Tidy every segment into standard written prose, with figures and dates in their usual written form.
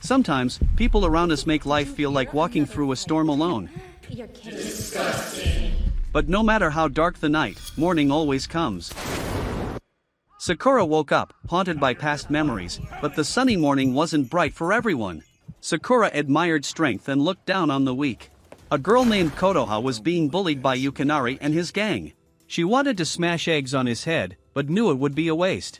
Sometimes, people around us make life feel like walking through a storm alone. You're kidding. Disgusting. But no matter how dark the night, morning always comes. Sakura woke up, haunted by past memories, but the sunny morning wasn't bright for everyone. Sakura admired strength and looked down on the weak. A girl named Kotoha was being bullied by Yukinari and his gang. She wanted to smash eggs on his head, but knew it would be a waste.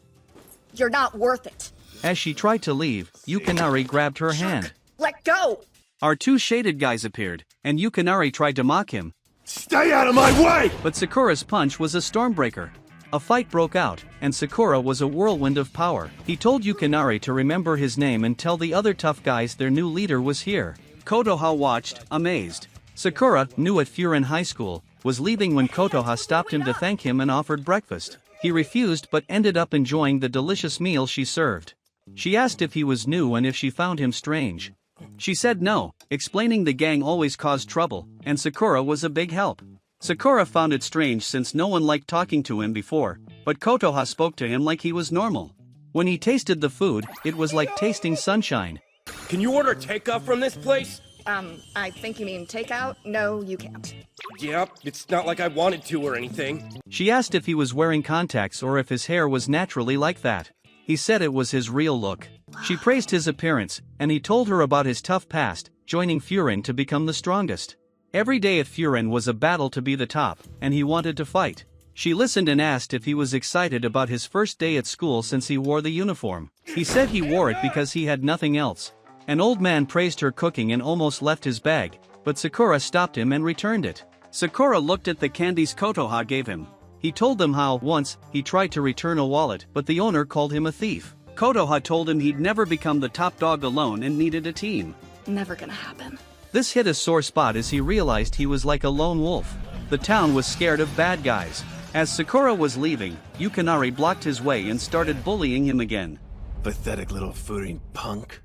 You're not worth it. As she tried to leave, Yukinari grabbed her hand. Let go! Our two shaded guys appeared, and Yukinari tried to mock him. Stay out of my way! But Sakura's punch was a stormbreaker. A fight broke out, and Sakura was a whirlwind of power. He told Yukinari to remember his name and tell the other tough guys their new leader was here. Kotoha watched, amazed. Sakura, new at Furin High School, was leaving when Kotoha stopped him to thank him and offered breakfast. He refused but ended up enjoying the delicious meal she served. She asked if he was new and if she found him strange. She said no, explaining the gang always caused trouble, and Sakura was a big help. Sakura found it strange since no one liked talking to him before, but Kotoha spoke to him like he was normal. When he tasted the food, it was like tasting sunshine. Can you order takeout from this place? I think you mean takeout? No, you can't. Yep, it's not like I wanted to or anything. She asked if he was wearing contacts or if his hair was naturally like that. He said it was his real look. She praised his appearance, and he told her about his tough past, joining Furin to become the strongest. Every day at Furin was a battle to be the top, and he wanted to fight. She listened and asked if he was excited about his first day at school since he wore the uniform. He said he wore it because he had nothing else. An old man praised her cooking and almost left his bag, but Sakura stopped him and returned it. Sakura looked at the candies Kotoha gave him. He told them how, once, he tried to return a wallet but the owner called him a thief. Kotoha told him he'd never become the top dog alone and needed a team. Never gonna happen. This hit a sore spot as he realized he was like a lone wolf. The town was scared of bad guys. As Sakura was leaving, Yukinari blocked his way and started bullying him again. Pathetic little Furin punk.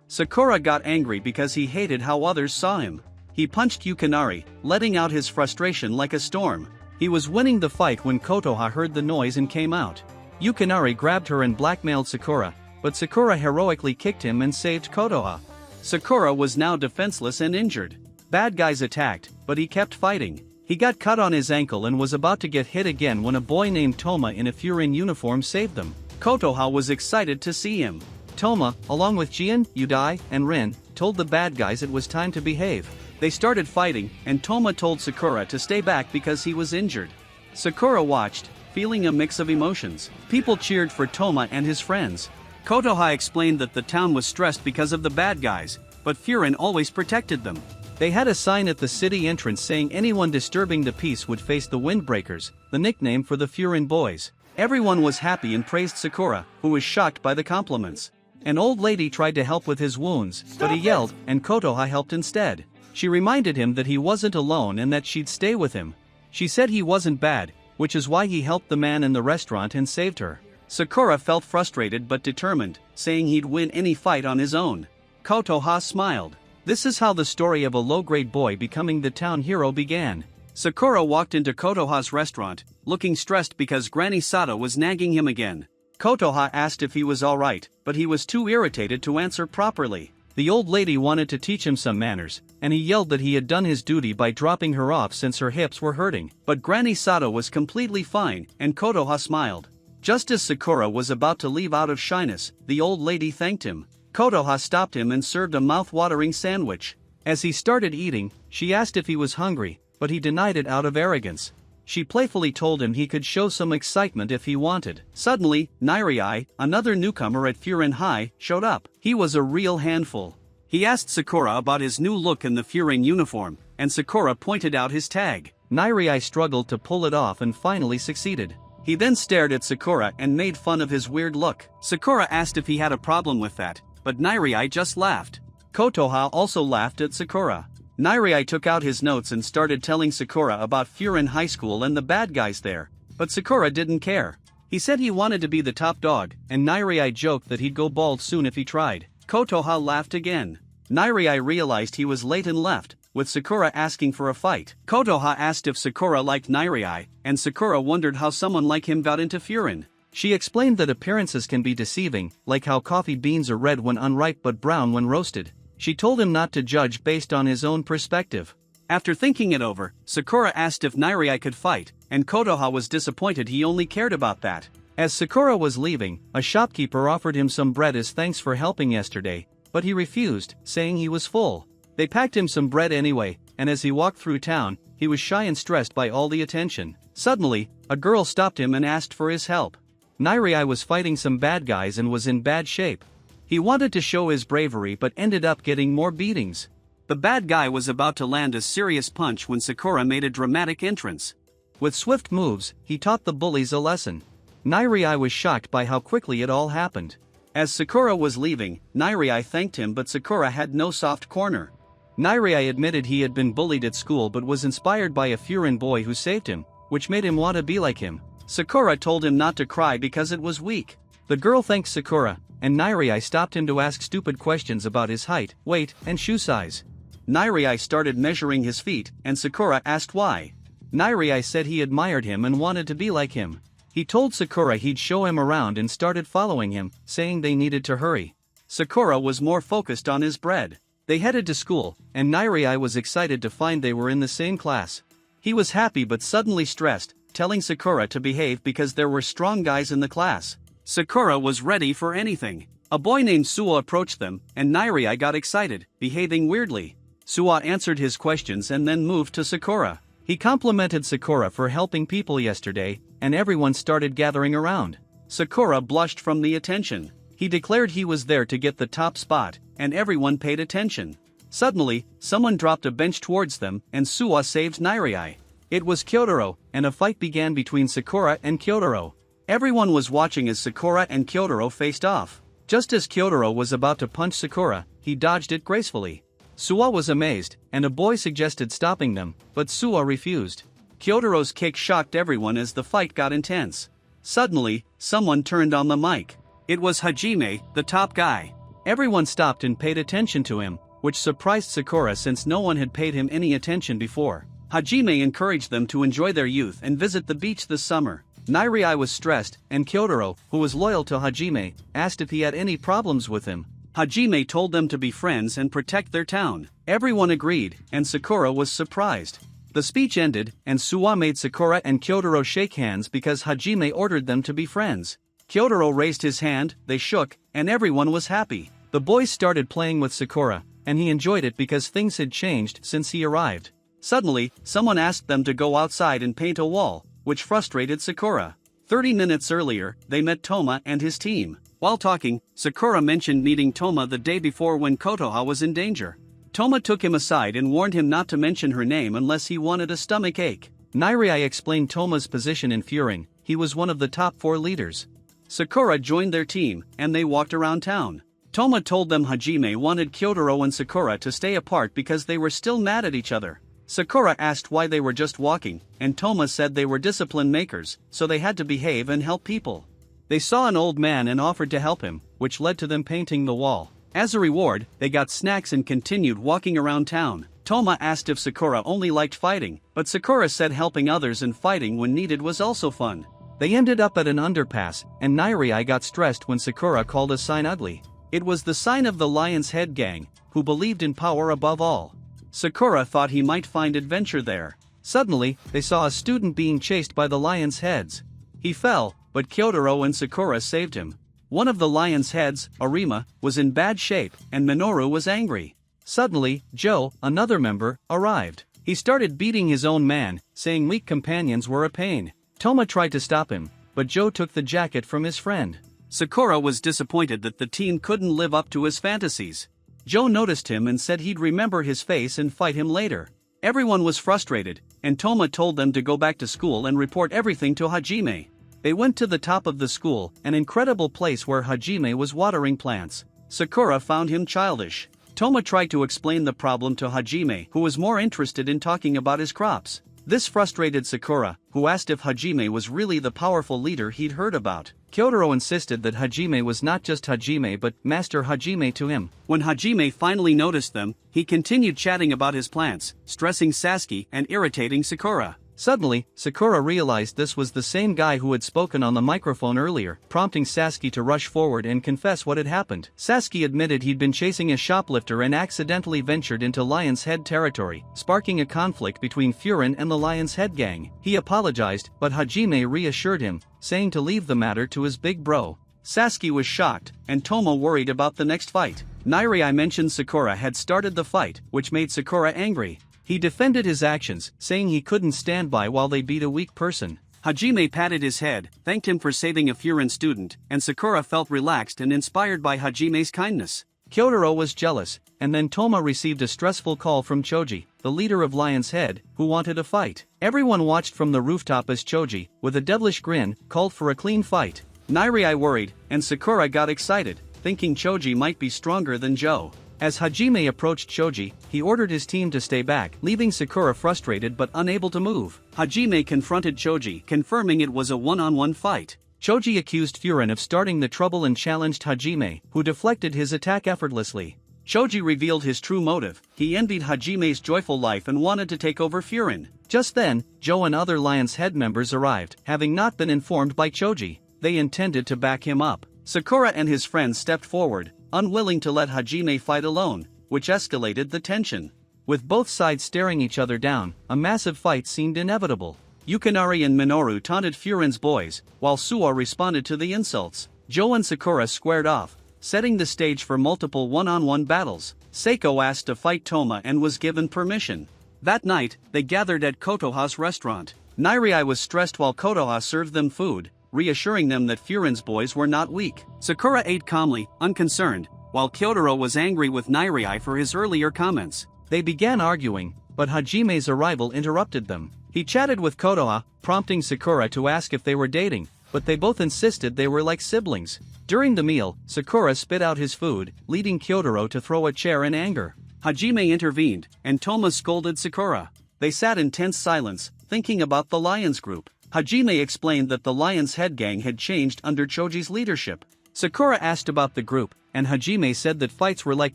Sakura got angry because he hated how others saw him. He punched Yukinari, letting out his frustration like a storm. He was winning the fight when Kotoha heard the noise and came out. Yukinari grabbed her and blackmailed Sakura, but Sakura heroically kicked him and saved Kotoha. Sakura was now defenseless and injured. Bad guys attacked, but he kept fighting. He got cut on his ankle and was about to get hit again when a boy named Toma in a Furin uniform saved them. Kotoha was excited to see him. Toma, along with Jian, Udai, and Rin, told the bad guys it was time to behave. They started fighting, and Toma told Sakura to stay back because he was injured. Sakura watched, feeling a mix of emotions. People cheered for Toma and his friends. Kotoha explained that the town was stressed because of the bad guys, but Furin always protected them. They had a sign at the city entrance saying anyone disturbing the peace would face the WindBreakers, the nickname for the Furin boys. Everyone was happy and praised Sakura, who was shocked by the compliments. An old lady tried to help with his wounds, but he yelled, and Kotoha helped instead. She reminded him that he wasn't alone and that she'd stay with him. She said he wasn't bad, which is why he helped the man in the restaurant and saved her. Sakura felt frustrated but determined, saying he'd win any fight on his own. Kotoha smiled. This is how the story of a low-grade boy becoming the town hero began. Sakura walked into Kotoha's restaurant, looking stressed because Granny Sada was nagging him again. Kotoha asked if he was alright, but he was too irritated to answer properly. The old lady wanted to teach him some manners, and he yelled that he had done his duty by dropping her off since her hips were hurting. But Granny Sada was completely fine, and Kotoha smiled. Just as Sakura was about to leave out of shyness, the old lady thanked him. Kotoha stopped him and served a mouth-watering sandwich. As he started eating, she asked if he was hungry, but he denied it out of arrogance. She playfully told him he could show some excitement if he wanted. Suddenly, Nairai, another newcomer at Furin High, showed up. He was a real handful. He asked Sakura about his new look in the Furin uniform, and Sakura pointed out his tag. Nairai struggled to pull it off and finally succeeded. He then stared at Sakura and made fun of his weird look. Sakura asked if he had a problem with that, but Nairai just laughed. Kotoha also laughed at Sakura. Nairai took out his notes and started telling Sakura about Furin High School and the bad guys there, but Sakura didn't care. He said he wanted to be the top dog, and Nairai joked that he'd go bald soon if he tried. Kotoha laughed again. Nairai realized he was late and left, with Sakura asking for a fight. Kotoha asked if Sakura liked Nairai, and Sakura wondered how someone like him got into Furin. She explained that appearances can be deceiving, like how coffee beans are red when unripe but brown when roasted. She told him not to judge based on his own perspective. After thinking it over, Sakura asked if Nairai could fight, and Kotoha was disappointed he only cared about that. As Sakura was leaving, a shopkeeper offered him some bread as thanks for helping yesterday, but he refused, saying he was full. They packed him some bread anyway, and as he walked through town, he was shy and stressed by all the attention. Suddenly, a girl stopped him and asked for his help. Nairai was fighting some bad guys and was in bad shape. He wanted to show his bravery but ended up getting more beatings. The bad guy was about to land a serious punch when Sakura made a dramatic entrance. With swift moves, he taught the bullies a lesson. Nairai was shocked by how quickly it all happened. As Sakura was leaving, Nairai thanked him, but Sakura had no soft corner. Nairai admitted he had been bullied at school but was inspired by a Furin boy who saved him, which made him want to be like him. Sakura told him not to cry because it was weak. The girl thanked Sakura, and Nairai stopped him to ask stupid questions about his height, weight, and shoe size. Nairai started measuring his feet, and Sakura asked why. Nairai said he admired him and wanted to be like him. He told Sakura he'd show him around and started following him, saying they needed to hurry. Sakura was more focused on his bread. They headed to school, and Nairai was excited to find they were in the same class. He was happy but suddenly stressed, telling Sakura to behave because there were strong guys in the class. Sakura was ready for anything. A boy named Suwa approached them, and Nairai got excited, behaving weirdly. Suwa answered his questions and then moved to Sakura. He complimented Sakura for helping people yesterday, and everyone started gathering around. Sakura blushed from the attention. He declared he was there to get the top spot, and everyone paid attention. Suddenly, someone dropped a bench towards them, and Suwa saved Nairai. It was Kyotaro, and a fight began between Sakura and Kyotaro. Everyone was watching as Sakura and Kyotaro faced off. Just as Kyotaro was about to punch Sakura, he dodged it gracefully. Suwa was amazed, and a boy suggested stopping them, but Suwa refused. Kyotaro's kick shocked everyone as the fight got intense. Suddenly, someone turned on the mic. It was Hajime, the top guy. Everyone stopped and paid attention to him, which surprised Sakura since no one had paid him any attention before. Hajime encouraged them to enjoy their youth and visit the beach this summer. Nairai was stressed, and Kyotaro, who was loyal to Hajime, asked if he had any problems with him. Hajime told them to be friends and protect their town. Everyone agreed, and Sakura was surprised. The speech ended, and Suwa made Sakura and Kyotaro shake hands because Hajime ordered them to be friends. Kyotaro raised his hand, they shook, and everyone was happy. The boys started playing with Sakura, and he enjoyed it because things had changed since he arrived. Suddenly, someone asked them to go outside and paint a wall, which frustrated Sakura. 30 minutes earlier, they met Toma and his team. While talking, Sakura mentioned meeting Toma the day before when Kotoha was in danger. Toma took him aside and warned him not to mention her name unless he wanted a stomach ache. Nairai explained Toma's position in Furin. He was one of the top 4 leaders. Sakura joined their team, and they walked around town. Toma told them Hajime wanted Kyotaro and Sakura to stay apart because they were still mad at each other. Sakura asked why they were just walking, and Toma said they were discipline makers, so they had to behave and help people. They saw an old man and offered to help him, which led to them painting the wall. As a reward, they got snacks and continued walking around town. Toma asked if Sakura only liked fighting, but Sakura said helping others and fighting when needed was also fun. They ended up at an underpass, and Nairai got stressed when Sakura called a sign ugly. It was the sign of the Lion's Head Gang, who believed in power above all. Sakura thought he might find adventure there. Suddenly, they saw a student being chased by the lion's heads. He fell, but Kyotaro and Sakura saved him. One of the lion's heads, Arima, was in bad shape, and Minoru was angry. Suddenly, Joe, another member, arrived. He started beating his own man, saying weak companions were a pain. Toma tried to stop him, but Joe took the jacket from his friend. Sakura was disappointed that the team couldn't live up to his fantasies. Joe noticed him and said he'd remember his face and fight him later. Everyone was frustrated, and Toma told them to go back to school and report everything to Hajime. They went to the top of the school, an incredible place where Hajime was watering plants. Sakura found him childish. Toma tried to explain the problem to Hajime, who was more interested in talking about his crops. This frustrated Sakura, who asked if Hajime was really the powerful leader he'd heard about. Kyotaro insisted that Hajime was not just Hajime but Master Hajime to him. When Hajime finally noticed them, he continued chatting about his plants, stressing Sasuke and irritating Sakura. Suddenly, Sakura realized this was the same guy who had spoken on the microphone earlier, prompting Sasuke to rush forward and confess what had happened. Sasuke admitted he'd been chasing a shoplifter and accidentally ventured into Lion's Head territory, sparking a conflict between Furin and the Lion's Head gang. He apologized, but Hajime reassured him, saying to leave the matter to his big bro. Sasuke was shocked, and Toma worried about the next fight. Nirei mentioned Sakura had started the fight, which made Sakura angry. He defended his actions, saying he couldn't stand by while they beat a weak person. Hajime patted his head, thanked him for saving a Furin student, and Sakura felt relaxed and inspired by Hajime's kindness. Kyotaro was jealous, and then Toma received a stressful call from Choji, the leader of Lion's Head, who wanted a fight. Everyone watched from the rooftop as Choji, with a devilish grin, called for a clean fight. Nirei worried, and Sakura got excited, thinking Choji might be stronger than Joe. As Hajime approached Choji, he ordered his team to stay back, leaving Sakura frustrated but unable to move. Hajime confronted Choji, confirming it was a one-on-one fight. Choji accused Furin of starting the trouble and challenged Hajime, who deflected his attack effortlessly. Choji revealed his true motive. He envied Hajime's joyful life and wanted to take over Furin. Just then, Joe and other Lion's Head members arrived, having not been informed by Choji. They intended to back him up. Sakura and his friends stepped forward, unwilling to let Hajime fight alone, which escalated the tension. With both sides staring each other down, a massive fight seemed inevitable. Yukinari and Minoru taunted Furin's boys, while Suo responded to the insults. Joe and Sakura squared off, setting the stage for multiple one-on-one battles. Seiko asked to fight Toma and was given permission. That night, they gathered at Kotoha's restaurant. Nirei was stressed while Kotoha served them food, reassuring them that Furin's boys were not weak. Sakura ate calmly, unconcerned, while Kyotaro was angry with Nirei for his earlier comments. They began arguing, but Hajime's arrival interrupted them. He chatted with Kotoha, prompting Sakura to ask if they were dating, but they both insisted they were like siblings. During the meal, Sakura spit out his food, leading Kyotaro to throw a chair in anger. Hajime intervened, and Toma scolded Sakura. They sat in tense silence, thinking about the Lions group. Hajime explained that the Lion's Head gang had changed under Choji's leadership. Sakura asked about the group, and Hajime said that fights were like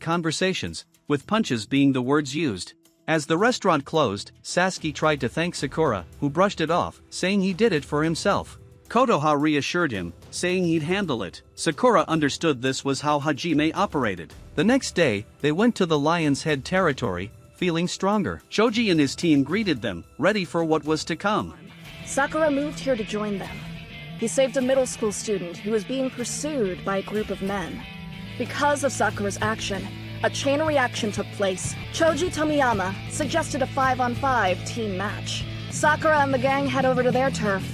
conversations, with punches being the words used. As the restaurant closed, Sasuke tried to thank Sakura, who brushed it off, saying he did it for himself. Kotoha reassured him, saying he'd handle it. Sakura understood this was how Hajime operated. The next day, they went to the Lion's Head territory, feeling stronger. Choji and his team greeted them, ready for what was to come. Sakura moved here to join them. He saved a middle school student who was being pursued by a group of men. Because of Sakura's action, a chain reaction took place. Choji Tomiyama suggested a 5-on-5 team match. Sakura and the gang head over to their turf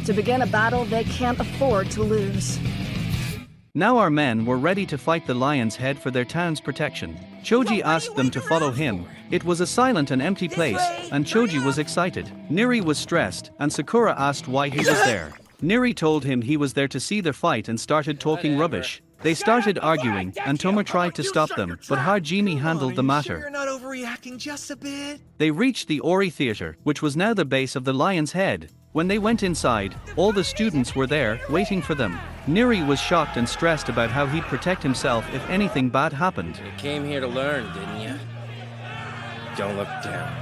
to begin a battle they can't afford to lose. Now our men were ready to fight the Lion's Head for their town's protection. Choji asked them to follow him. It was a silent and empty place, and Choji was excited. Niri was stressed, and Sakura asked why he was there. Niri told him he was there to see the fight and started talking rubbish. They started arguing, and Toma tried to stop them, but Hajime handled the matter. You're not overreacting just a bit? They reached the Ori Theater, which was now the base of the Lion's Head. When they went inside, all the students were there, waiting for them. Niri was shocked and stressed about how he'd protect himself if anything bad happened. You came here to learn, didn't you? Don't look down.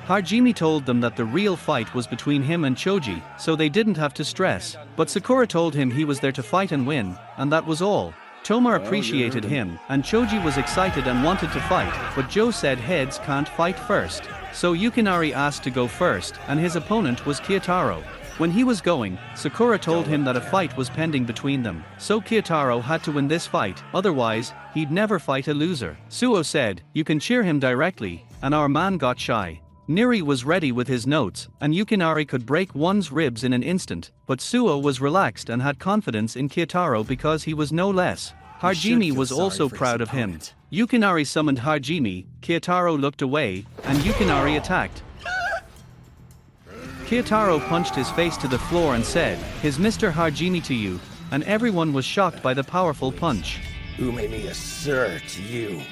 Hajime told them that the real fight was between him and Choji, so they didn't have to stress. But Sakura told him he was there to fight and win, and that was all. Toma appreciated him, and Choji was excited and wanted to fight, but Joe said heads can't fight first. So Yukinari asked to go first, and his opponent was Kyotaro. When he was going, Sakura told him that a fight was pending between them, so Kyotaro had to win this fight, otherwise, he'd never fight a loser. Suo said, "You can cheer him directly," and our man got shy. Niri was ready with his notes, and Yukinari could break one's ribs in an instant, but Suo was relaxed and had confidence in Kyotaro because he was no less. Hajime was also proud of him. Yukinari summoned Hajime, Kyotaro looked away, and Yukinari attacked. Kyotaro punched his face to the floor and said, "Here's Mr. Hajime to you," and everyone was shocked by the powerful punch. Who made me a sir to you,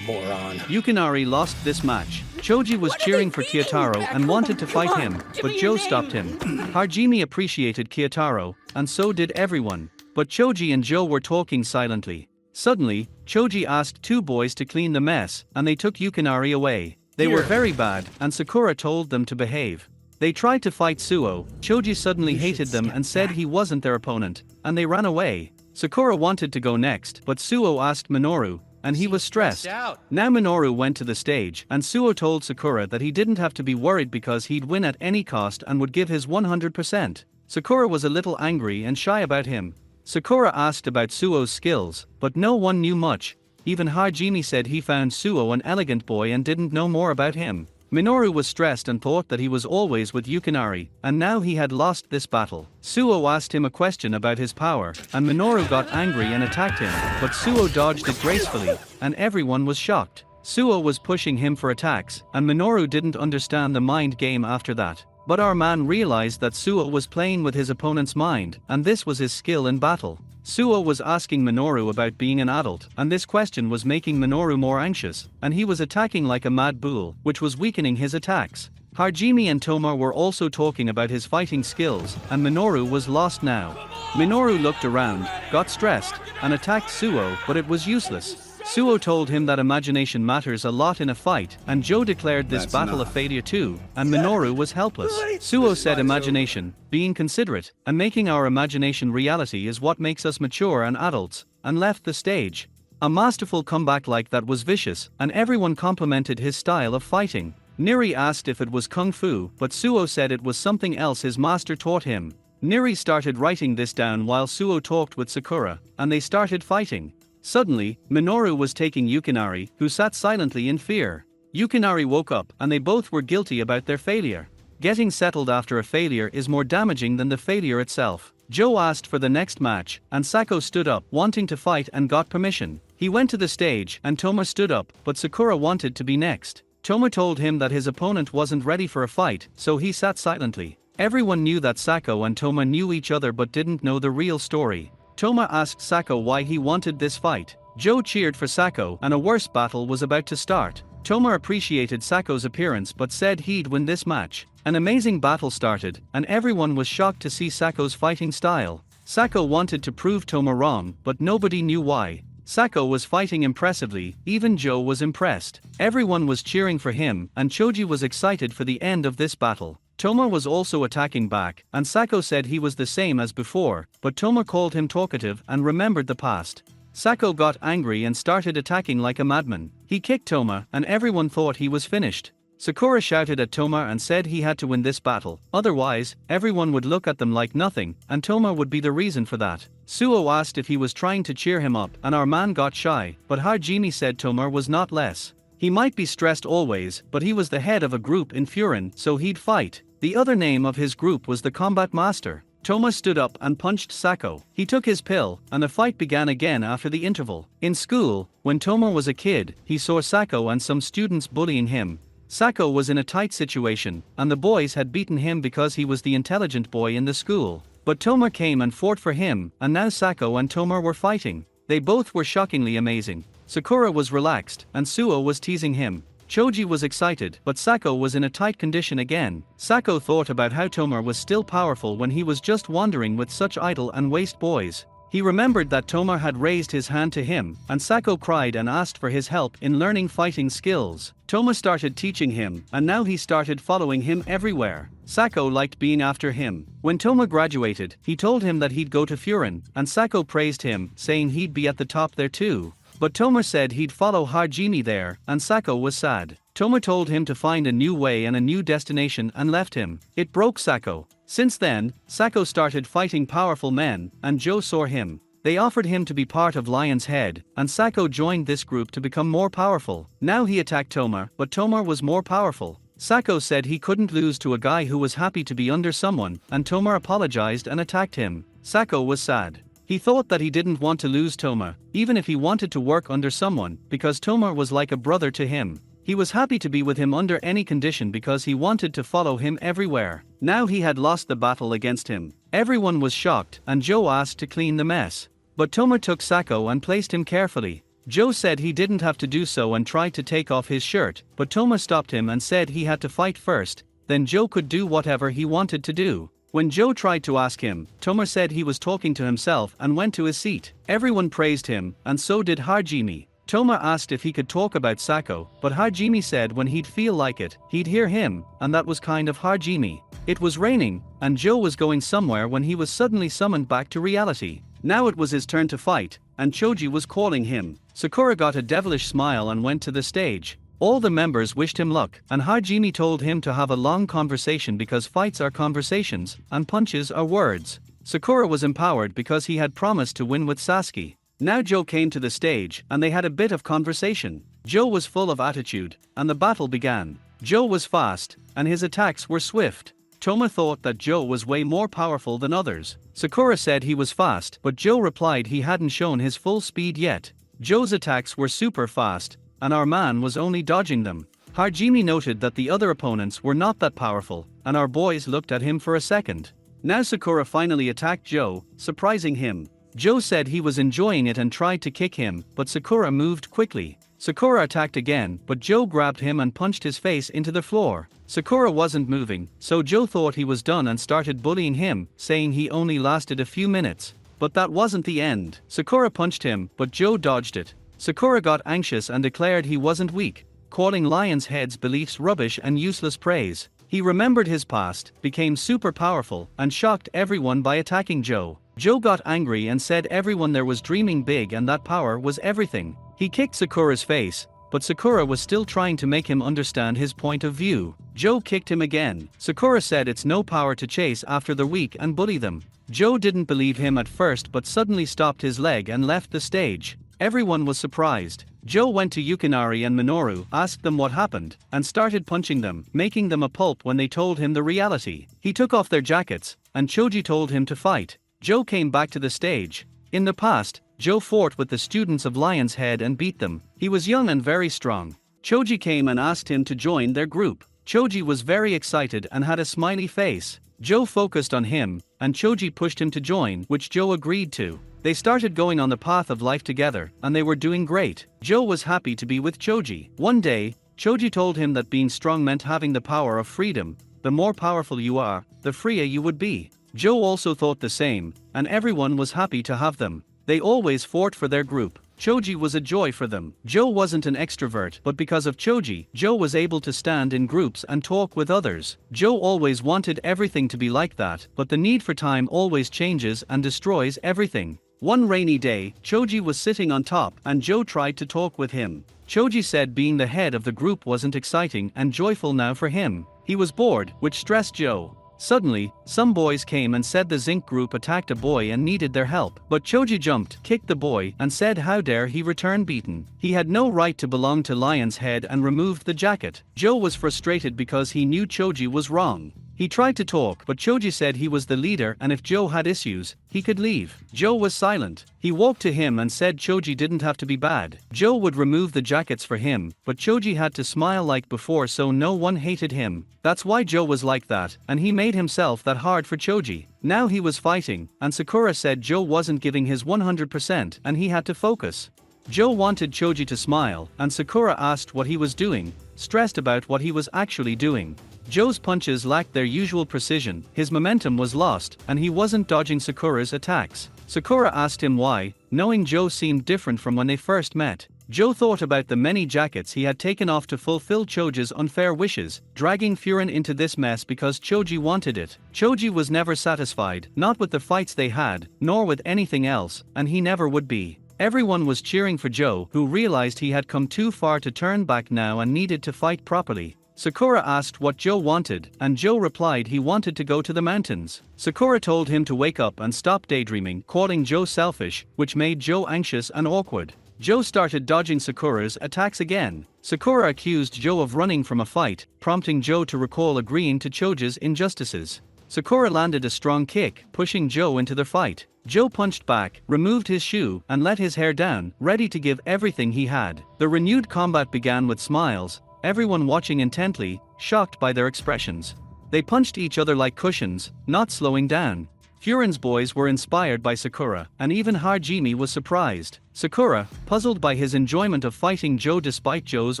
moron? Yukinari lost this match. Choji was cheering for Kyotaro and wanted to fight him, but Joe stopped him. Hajime appreciated Kyotaro, and so did everyone. But Choji and Joe were talking silently. Suddenly, Choji asked two boys to clean the mess, and they took Yukinari away. They were very bad, and Sakura told them to behave. They tried to fight Suo. Choji suddenly hated them and said he wasn't their opponent, and they ran away. Sakura wanted to go next, but Suo asked Minoru, and he was stressed. Now Minoru went to the stage, and Suo told Sakura that he didn't have to be worried because he'd win at any cost and would give his 100%. Sakura was a little angry and shy about him. Sakura asked about Suo's skills, but no one knew much. Even Hajime said he found Suo an elegant boy and didn't know more about him. Minoru was stressed and thought that he was always with Yukinari, and now he had lost this battle. Suo asked him a question about his power, and Minoru got angry and attacked him, but Suo dodged it gracefully, and everyone was shocked. Suo was pushing him for attacks, and Minoru didn't understand the mind game after that. But our man realized that Suo was playing with his opponent's mind, and this was his skill in battle. Suo was asking Minoru about being an adult, and this question was making Minoru more anxious, and he was attacking like a mad bull, which was weakening his attacks. Hajime and Toma were also talking about his fighting skills, and Minoru was lost now. Minoru looked around, got stressed, and attacked Suo, but it was useless. Suo told him that imagination matters a lot in a fight, and Joe declared this battle a failure too, and Minoru was helpless. Suo said imagination, being considerate, and making our imagination reality is what makes us mature and adults, and left the stage. A masterful comeback like that was vicious, and everyone complimented his style of fighting. Neri asked if it was kung fu, but Suo said it was something else his master taught him. Neri started writing this down while Suo talked with Sakura, and they started fighting. Suddenly, Minoru was taking Yukinari, who sat silently in fear. Yukinari woke up, and they both were guilty about their failure. Getting settled after a failure is more damaging than the failure itself. Joe asked for the next match, and Sako stood up, wanting to fight and got permission. He went to the stage, and Toma stood up, but Sakura wanted to be next. Toma told him that his opponent wasn't ready for a fight, so he sat silently. Everyone knew that Sako and Toma knew each other but didn't know the real story. Toma asked Sako why he wanted this fight. Joe cheered for Sako, and a worse battle was about to start. Toma appreciated Sako's appearance but said he'd win this match. An amazing battle started, and everyone was shocked to see Sako's fighting style. Sako wanted to prove Toma wrong, but nobody knew why. Sako was fighting impressively, even Joe was impressed. Everyone was cheering for him, and Choji was excited for the end of this battle. Toma was also attacking back, and Sako said he was the same as before, but Toma called him talkative and remembered the past. Sako got angry and started attacking like a madman. He kicked Toma, and everyone thought he was finished. Sakura shouted at Toma and said he had to win this battle, otherwise, everyone would look at them like nothing, and Toma would be the reason for that. Suo asked if he was trying to cheer him up, and our man got shy, but Hajime said Toma was not less. He might be stressed always, but he was the head of a group in Furin, so he'd fight. The other name of his group was the Combat Master. Toma stood up and punched Sako. He took his pill, and the fight began again after the interval. In school, when Toma was a kid, he saw Sako and some students bullying him. Sako was in a tight situation, and the boys had beaten him because he was the intelligent boy in the school. But Toma came and fought for him, and now Sako and Toma were fighting. They both were shockingly amazing. Sakura was relaxed, and Suo was teasing him. Choji was excited, but Sako was in a tight condition again. Sako thought about how Toma was still powerful when he was just wandering with such idle and waste boys. He remembered that Toma had raised his hand to him, and Sako cried and asked for his help in learning fighting skills. Toma started teaching him, and now he started following him everywhere. Sako liked being after him. When Toma graduated, he told him that he'd go to Furin, and Sako praised him, saying he'd be at the top there too. But Toma said he'd follow Hajime there, and Sako was sad. Toma told him to find a new way and a new destination and left him. It broke Sako. Since then, Sako started fighting powerful men, and Joe saw him. They offered him to be part of Lion's Head, and Sako joined this group to become more powerful. Now he attacked Toma, but Toma was more powerful. Sako said he couldn't lose to a guy who was happy to be under someone, and Toma apologized and attacked him. Sako was sad. He thought that he didn't want to lose Toma, even if he wanted to work under someone, because Toma was like a brother to him. He was happy to be with him under any condition because he wanted to follow him everywhere. Now he had lost the battle against him. Everyone was shocked, and Joe asked to clean the mess. But Toma took Sako and placed him carefully. Joe said he didn't have to do so and tried to take off his shirt, but Toma stopped him and said he had to fight first, then Joe could do whatever he wanted to do. When Joe tried to ask him, Toma said he was talking to himself and went to his seat. Everyone praised him, and so did Hajime. Toma asked if he could talk about Sako, but Hajime said when he'd feel like it, he'd hear him, and that was kind of Hajime. It was raining, and Joe was going somewhere when he was suddenly summoned back to reality. Now it was his turn to fight, and Choji was calling him. Sakura got a devilish smile and went to the stage. All the members wished him luck, and Hajime told him to have a long conversation because fights are conversations, and punches are words. Sakura was empowered because he had promised to win with Sasuke. Now Joe came to the stage, and they had a bit of conversation. Joe was full of attitude, and the battle began. Joe was fast, and his attacks were swift. Toma thought that Joe was way more powerful than others. Sakura said he was fast, but Joe replied he hadn't shown his full speed yet. Joe's attacks were super fast, and our man was only dodging them. Hajime noted that the other opponents were not that powerful, and our boys looked at him for a second. Now Sakura finally attacked Joe, surprising him. Joe said he was enjoying it and tried to kick him, but Sakura moved quickly. Sakura attacked again, but Joe grabbed him and punched his face into the floor. Sakura wasn't moving, so Joe thought he was done and started bullying him, saying he only lasted a few minutes. But that wasn't the end. Sakura punched him, but Joe dodged it. Sakura got anxious and declared he wasn't weak, calling Lion's Head's beliefs rubbish and useless praise. He remembered his past, became super powerful, and shocked everyone by attacking Joe. Joe got angry and said everyone there was dreaming big and that power was everything. He kicked Sakura's face, but Sakura was still trying to make him understand his point of view. Joe kicked him again. Sakura said it's no power to chase after the weak and bully them. Joe didn't believe him at first but suddenly stopped his leg and left the stage. Everyone was surprised. Joe went to Yukinari and Minoru, asked them what happened, and started punching them, making them a pulp when they told him the reality. He took off their jackets, and Choji told him to fight. Joe came back to the stage. In the past, Joe fought with the students of Lion's Head and beat them. He was young and very strong. Choji came and asked him to join their group. Choji was very excited and had a smiley face. Joe focused on him, and Choji pushed him to join, which Joe agreed to. They started going on the path of life together, and they were doing great. Joe was happy to be with Choji. One day, Choji told him that being strong meant having the power of freedom. The more powerful you are, the freer you would be. Joe also thought the same, and everyone was happy to have them. They always fought for their group. Choji was a joy for them. Joe wasn't an extrovert, but because of Choji, Joe was able to stand in groups and talk with others. Joe always wanted everything to be like that, but the need for time always changes and destroys everything. One rainy day, Choji was sitting on top, and Joe tried to talk with him. Choji said being the head of the group wasn't exciting and joyful now for him. He was bored, which stressed Joe. Suddenly, some boys came and said the Zinc group attacked a boy and needed their help. But Choji jumped, kicked the boy, and said how dare he return beaten. He had no right to belong to Lion's Head and removed the jacket. Joe was frustrated because he knew Choji was wrong. He tried to talk, but Choji said he was the leader and if Joe had issues, he could leave. Joe was silent. He walked to him and said Choji didn't have to be bad. Joe would remove the jackets for him, but Choji had to smile like before so no one hated him. That's why Joe was like that, and he made himself that hard for Choji. Now he was fighting, and Sakura said Joe wasn't giving his 100% and he had to focus. Joe wanted Choji to smile, and Sakura asked what he was doing, stressed about what he was actually doing. Joe's punches lacked their usual precision, his momentum was lost, and he wasn't dodging Sakura's attacks. Sakura asked him why, knowing Joe seemed different from when they first met. Joe thought about the many jackets he had taken off to fulfill Choji's unfair wishes, dragging Furin into this mess because Choji wanted it. Choji was never satisfied, not with the fights they had, nor with anything else, and he never would be. Everyone was cheering for Joe, who realized he had come too far to turn back now and needed to fight properly. Sakura asked what Joe wanted, and Joe replied he wanted to go to the mountains. Sakura told him to wake up and stop daydreaming, calling Joe selfish, which made Joe anxious and awkward. Joe started dodging Sakura's attacks again. Sakura accused Joe of running from a fight, prompting Joe to recall agreeing to Choji's injustices. Sakura landed a strong kick, pushing Joe into the fight. Joe punched back, removed his shoe, and let his hair down, ready to give everything he had. The renewed combat began with smiles, everyone watching intently, shocked by their expressions. They punched each other like cushions, not slowing down. Furin's boys were inspired by Sakura, and even Hajime was surprised. Sakura, puzzled by his enjoyment of fighting Joe despite Joe's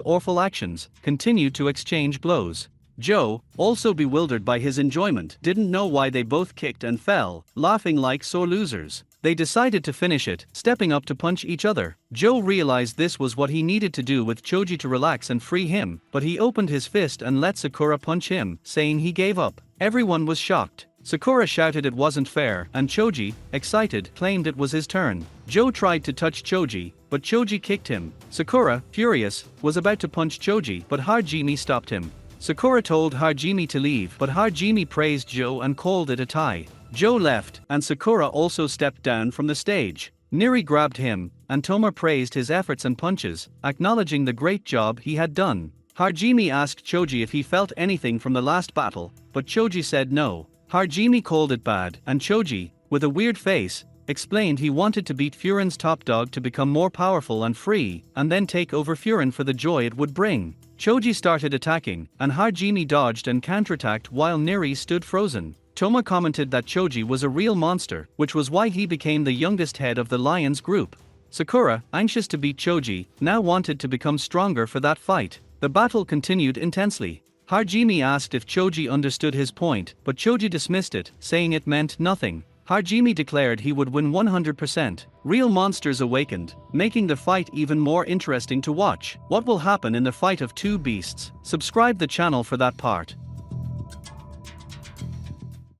awful actions, continued to exchange blows. Joe, also bewildered by his enjoyment, didn't know why they both kicked and fell, laughing like sore losers. They decided to finish it, stepping up to punch each other. Joe realized this was what he needed to do with Choji to relax and free him, but he opened his fist and let Sakura punch him, saying he gave up. Everyone was shocked. Sakura shouted it wasn't fair, and Choji, excited, claimed it was his turn. Joe tried to touch Choji, but Choji kicked him. Sakura, furious, was about to punch Choji, but Hajime stopped him. Sakura told Hajime to leave, but Hajime praised Joe and called it a tie. Joe left, and Sakura also stepped down from the stage. Neri grabbed him, and Toma praised his efforts and punches, acknowledging the great job he had done. Hajime asked Choji if he felt anything from the last battle, but Choji said no. Hajime called it bad, and Choji, with a weird face, explained he wanted to beat Furin's top dog to become more powerful and free, and then take over Furin for the joy it would bring. Choji started attacking, and Hajime dodged and counterattacked while Neri stood frozen. Toma commented that Choji was a real monster, which was why he became the youngest head of the Lions group. Sakura, anxious to beat Choji, now wanted to become stronger for that fight. The battle continued intensely. Hajime asked if Choji understood his point, but Choji dismissed it, saying it meant nothing. Hajime declared he would win 100%. Real monsters awakened, making the fight even more interesting to watch. What will happen in the fight of two beasts? Subscribe the channel for that part.